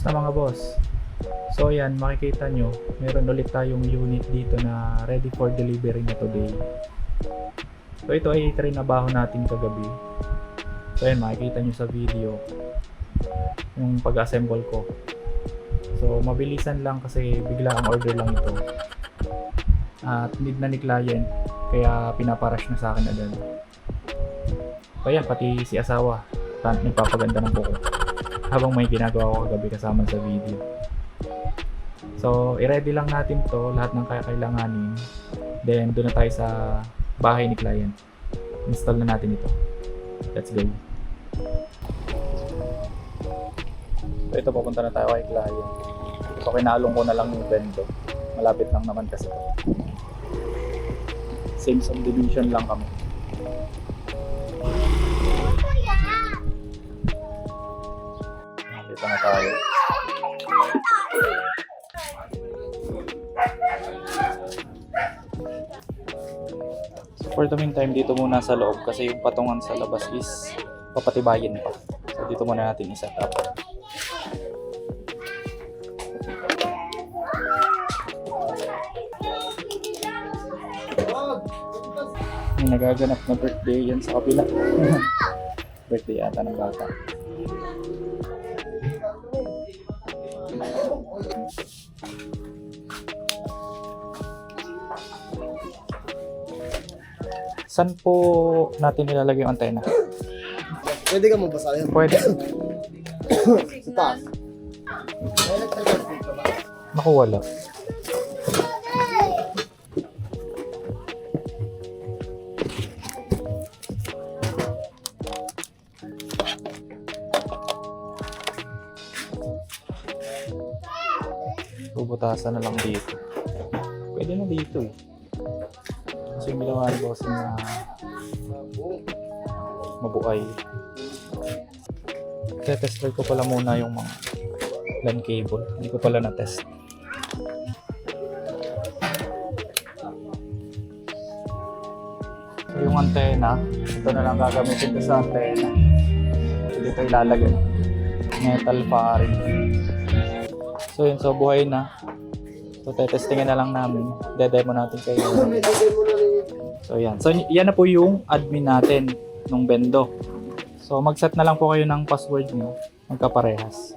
Kamusta mga boss? So yan, makikita nyo, meron ulit tayong unit dito na ready for delivery na today. So ito ay trinabaho natin kagabi. So yan, makikita nyo sa video yung pag-assemble ko. So mabilisan lang kasi bigla ang order lang ito. At need na ni client, kaya pinaparash na sa akin agad. So yan, pati si asawa nagpapaganda ng buko habang may ginagawa ko kagabi kasama sa video. So i-ready lang natin to, lahat ng kakailanganin. Then doon na tayo sa bahay ni client. Install na natin ito. Let's go. So ito, papunta na tayo kay client. So kinalong ko na lang yung bendo. Malapit lang naman kasi ito. Same subdivision lang kami. Dito na tayo. So for the meantime, dito muna sa loob kasi yung patungan sa labas is papatibayin pa. So dito muna natin i-set up. May nagaganap na birthday yan sa kapila. Birthday ata ng bata. Saan po natin nilalagay yung antena? Pwede ka magbasa yan. Pwede. Sa taas. Naku, wala. Bubutasan na lang dito. Pwede na dito eh. Kasi yung ginawa ni boss na mabuhay. Tester ko pala muna yung mga LAN cable. Hindi ko pala na-test. So yung antena, ito na lang gagamitin ko sa antena. So dito ilalagay. Metal paring. So yun, so buhay na. So tetestingin na lang namin. Demo natin kayo. So yan. So yan na po yung admin natin nung bendo. So mag-set na lang po kayo ng password nyo. Magkaparehas.